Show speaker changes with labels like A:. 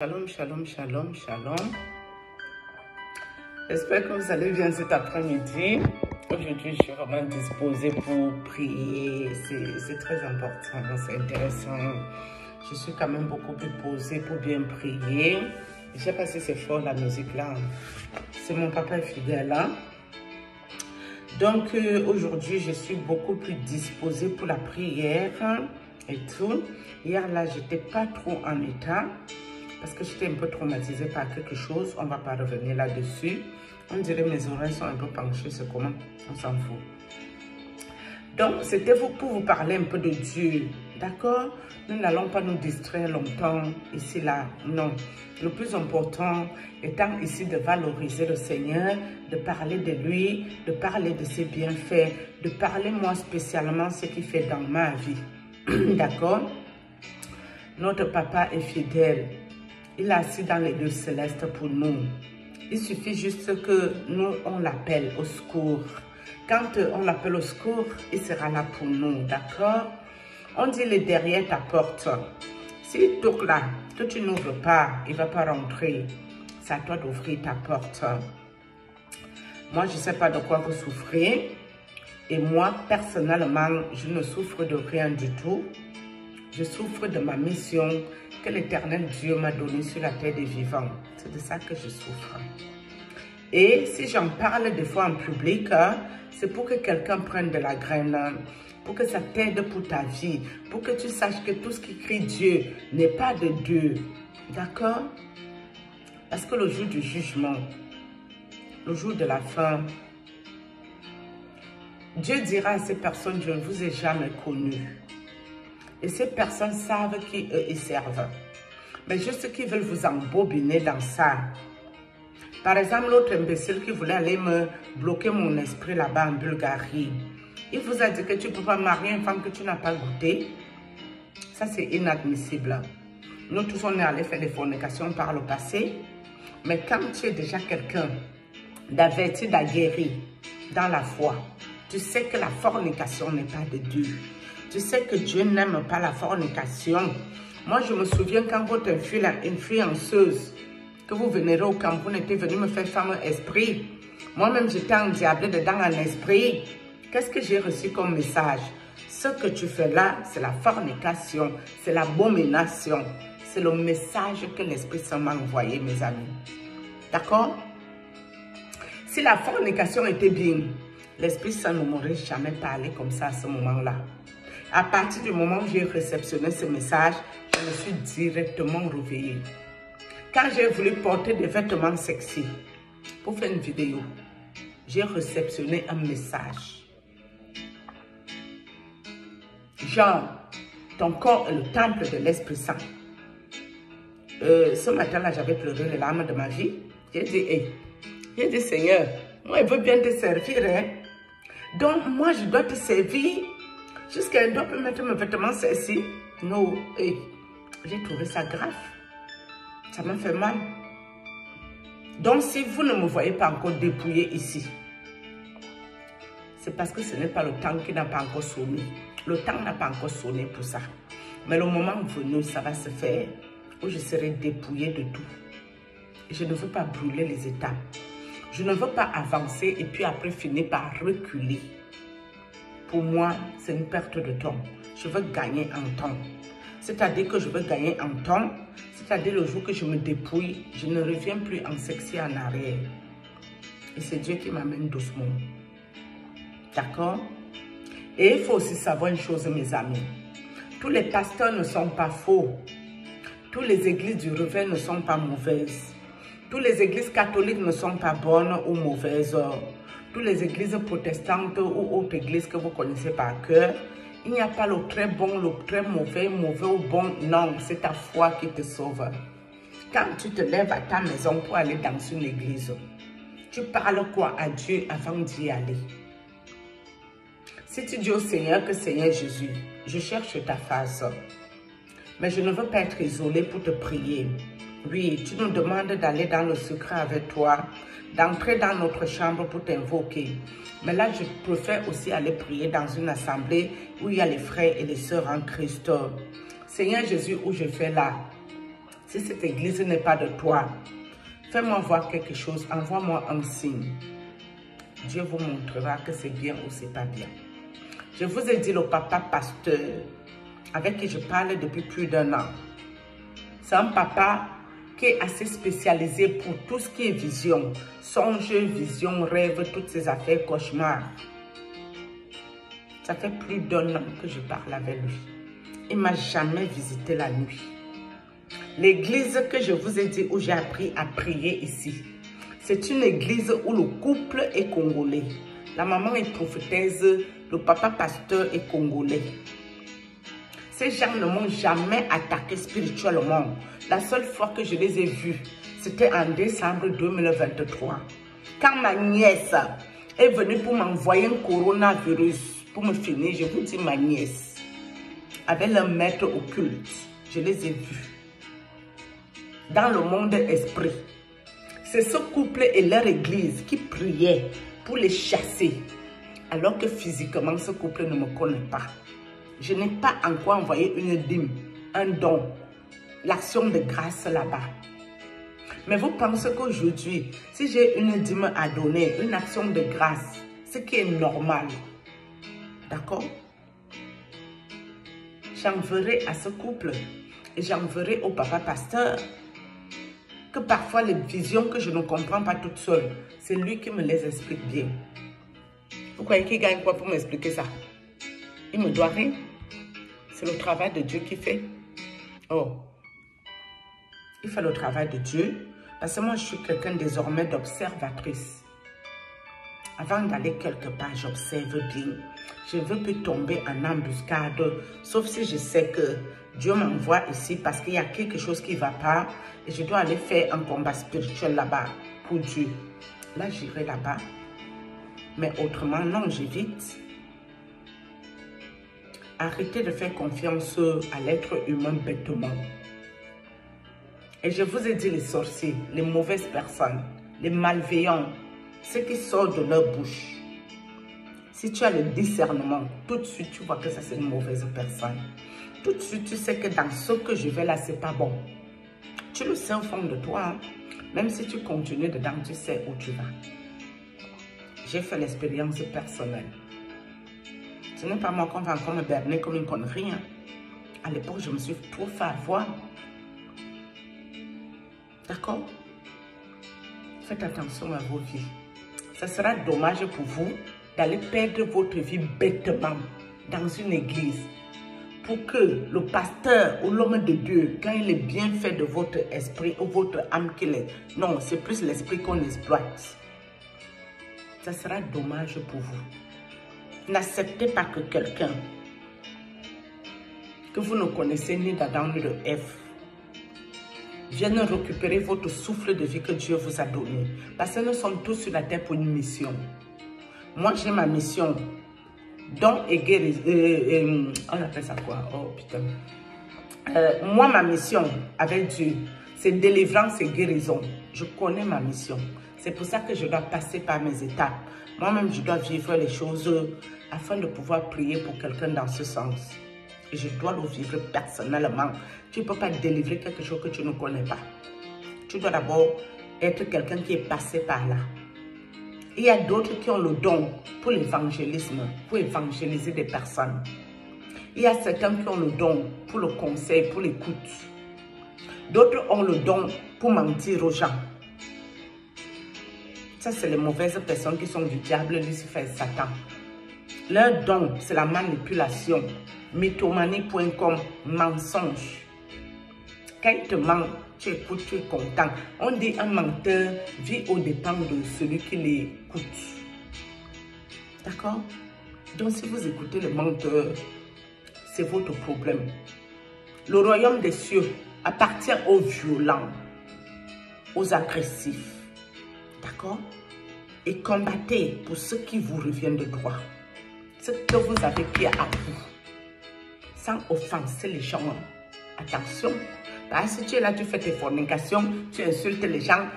A: Shalom, shalom, shalom, shalom. J'espère que vous allez bien cet après-midi. Aujourd'hui, je suis vraiment disposée pour prier. C'est très important, c'est intéressant. Je suis quand même beaucoup plus posée pour bien prier. Je ne sais pas si c'est fort la musique là. C'est mon papa fidèle là. Donc aujourd'hui, je suis beaucoup plus disposée pour la prière et tout. Hier là, j'étais pas trop en état. Parce que j'étais un peu traumatisée par quelque chose. On ne va pas revenir là-dessus. On dirait que mes oreilles sont un peu penchées. C'est comment? On s'en fout. Donc, c'était pour vous parler un peu de Dieu. D'accord? Nous n'allons pas nous distraire longtemps ici, là. Non. Le plus important étant ici de valoriser le Seigneur, de parler de lui, de parler de ses bienfaits, de parler moi spécialement ce qu'il fait dans ma vie. D'accord? Notre papa est fidèle. Il est assis dans les lieux célestes pour nous. Il suffit juste que nous, on l'appelle au secours. Quand on l'appelle au secours, il sera là pour nous, d'accord? On dit, il est derrière ta porte. S'il toque là, que tu n'ouvres pas, il ne va pas rentrer. C'est à toi d'ouvrir ta porte. Moi, je ne sais pas de quoi vous souffrez. Et moi, personnellement, je ne souffre de rien du tout. Je souffre de ma mission que l'Éternel Dieu m'a donnée sur la terre des vivants. C'est de ça que je souffre. Et si j'en parle des fois en public, c'est pour que quelqu'un prenne de la graine, pour que ça t'aide pour ta vie, pour que tu saches que tout ce qui crie Dieu n'est pas de Dieu. D'accord? Parce que le jour du jugement, le jour de la fin, Dieu dira à ces personnes, je ne vous ai jamais connus. Et ces personnes savent qui eux ils servent. Mais juste qu'ils veulent vous embobiner dans ça. Par exemple, l'autre imbécile qui voulait aller me bloquer mon esprit là-bas en Bulgarie. Il vous a dit que tu ne peux pas marier une femme que tu n'as pas goûtée. Ça, c'est inadmissible. Nous tous, on est allés faire des fornications par le passé. Mais quand tu es déjà quelqu'un d'averti, d'aguerri dans la foi, tu sais que la fornication n'est pas de Dieu. Tu sais que Dieu n'aime pas la fornication. Moi, je me souviens quand votre influenceuse, que vous vénérez au Cameroun, était venue me faire fameux esprit. Moi-même, j'étais endiablée dedans en esprit. Qu'est-ce que j'ai reçu comme message? Ce que tu fais là, c'est la fornication, c'est l'abomination. C'est le message que l'Esprit Saint m'a envoyé, mes amis. D'accord? Si la fornication était bien, l'Esprit Saint ne m'aurait jamais parlé comme ça à ce moment-là. À partir du moment où j'ai réceptionné ce message, je me suis directement réveillée. Quand j'ai voulu porter des vêtements sexy pour faire une vidéo, j'ai réceptionné un message. Genre, ton corps est le temple de l'Esprit Saint. Ce matin-là, j'avais pleuré les larmes de ma vie. J'ai dit, hey, j'ai dit, Seigneur, moi, je veux bien te servir. Hein? Donc, moi, je dois te servir. Jusqu'à un doigt peut mettre mes vêtements sexy. Non, hey, j'ai trouvé ça grave. Ça m'a fait mal. Donc, si vous ne me voyez pas encore dépouillée ici, c'est parce que ce n'est pas le temps qui n'a pas encore sonné. Le temps n'a pas encore sonné pour ça. Mais le moment venu, ça va se faire où je serai dépouillée de tout. Je ne veux pas brûler les étapes. Je ne veux pas avancer et puis après finir par reculer. Pour moi, c'est une perte de temps. Je veux gagner en temps. C'est-à-dire que je veux gagner en temps. C'est-à-dire le jour que je me dépouille, je ne reviens plus en sexy en arrière. Et c'est Dieu qui m'amène doucement. D'accord? Et il faut aussi savoir une chose, mes amis. Tous les pasteurs ne sont pas faux. Toutes les églises du réveil ne sont pas mauvaises. Toutes les églises catholiques ne sont pas bonnes ou mauvaises. Toutes les églises protestantes ou autres églises que vous connaissez par cœur, il n'y a pas le très bon, le très mauvais, mauvais ou bon. Non, c'est ta foi qui te sauve. Quand tu te lèves à ta maison pour aller dans une église, tu parles quoi à Dieu avant d'y aller? Si tu dis au Seigneur que Seigneur Jésus, je cherche ta face, mais je ne veux pas être isolé pour te prier. Oui, tu nous demandes d'aller dans le secret avec toi, d'entrer dans notre chambre pour t'invoquer. Mais là, je préfère aussi aller prier dans une assemblée où il y a les frères et les sœurs en Christ. Seigneur Jésus, où je fais là, Si cette église n'est pas de toi, fais-moi voir quelque chose, envoie-moi un signe. Dieu vous montrera que c'est bien ou c'est pas bien. Je vous ai dit le papa pasteur avec qui je parle depuis plus d'1 an. C'est un papa qui est assez spécialisé pour tout ce qui est vision, songe, vision, rêve, toutes ces affaires, cauchemars. Ça fait plus d'1 an que je parle avec lui. Il ne m'a jamais visité la nuit. L'église que je vous ai dit où j'ai appris à prier ici, c'est une église où le couple est congolais. La maman est prophétesse, le papa pasteur est congolais. Ces gens ne m'ont jamais attaqué spirituellement. La seule fois que je les ai vus, c'était en décembre 2023. Quand ma nièce est venue pour m'envoyer un coronavirus, pour me finir, je vous dis ma nièce, avec leur maître occulte, je les ai vus. Dans le monde esprit. C'est ce couple et leur église qui priaient pour les chasser. Alors que physiquement, ce couple ne me connaît pas. Je n'ai pas encore envoyé une dîme, un don, l'action de grâce là-bas. Mais vous pensez qu'aujourd'hui, si j'ai une dîme à donner, une action de grâce, ce qui est normal, d'accord? J'enverrai à ce couple et j'enverrai au papa pasteur que parfois les visions que je ne comprends pas toute seule, c'est lui qui me les explique bien. Vous croyez qu'il gagne quoi pour m'expliquer ça? Il me doit rien. C'est le travail de Dieu qu'il fait. Oh. Il fait le travail de Dieu. Parce que moi, je suis quelqu'un désormais d'observatrice. Avant d'aller quelque part, j'observe bien. Je ne veux plus tomber en embuscade. Sauf si je sais que Dieu m'envoie ici parce qu'il y a quelque chose qui ne va pas. Et je dois aller faire un combat spirituel là-bas pour Dieu. Là, j'irai là-bas. Mais autrement, non, j'évite. Arrêtez de faire confiance à l'être humain bêtement. Et je vous ai dit les sorciers, les mauvaises personnes, les malveillants, ceux qui sortent de leur bouche. Si tu as le discernement, tout de suite tu vois que ça c'est une mauvaise personne. Tout de suite tu sais que dans ce que je vais là, c'est pas bon. Tu le sais au fond de toi, hein? Même si tu continues dedans, tu sais où tu vas. J'ai fait l'expérience personnelle. Ce n'est pas moi qu'on va encore me berner comme une connerie. Hein? À l'époque, je me suis trop fait avoir. D'accord? Faites attention à vos vies. Ce sera dommage pour vous d'aller perdre votre vie bêtement dans une église pour que le pasteur ou l'homme de Dieu, quand il est bien fait de votre esprit ou votre âme qu'il est, non, c'est plus l'esprit qu'on exploite. Ça sera dommage pour vous. N'acceptez pas que quelqu'un que vous ne connaissez ni d'Adam ni de Ève vienne récupérer votre souffle de vie que Dieu vous a donné. Parce que nous sommes tous sur la terre pour une mission. Moi, j'ai ma mission. Don et guérison. On appelle ça quoi? Oh putain. Moi, ma mission avec Dieu, c'est délivrance et guérison. Je connais ma mission. C'est pour ça que je dois passer par mes étapes. Moi-même, je dois vivre les choses afin de pouvoir prier pour quelqu'un dans ce sens. Et je dois le vivre personnellement. Tu ne peux pas délivrer quelque chose que tu ne connais pas. Tu dois d'abord être quelqu'un qui est passé par là. Il y a d'autres qui ont le don pour l'évangélisme, pour évangéliser des personnes. Il y a certains qui ont le don pour le conseil, pour l'écoute. D'autres ont le don pour mentir aux gens. Ça, c'est les mauvaises personnes qui sont du diable, Lucifer et Satan. Leur don, c'est la manipulation. Mythomanie.com, mensonge. Quand il te ment, tu écoutes, tu es content. On dit un menteur vit au dépens de celui qui l'écoute. D'accord? Donc, si vous écoutez le menteur, c'est votre problème. Le royaume des cieux appartient aux violents, aux agressifs. D'accord? Et combattez pour ce qui vous revient de droit. Ce que vous avez qui est à vous. Sans offenser les gens. Attention. Parce que si tu es là, tu fais tes fornications, tu insultes les gens.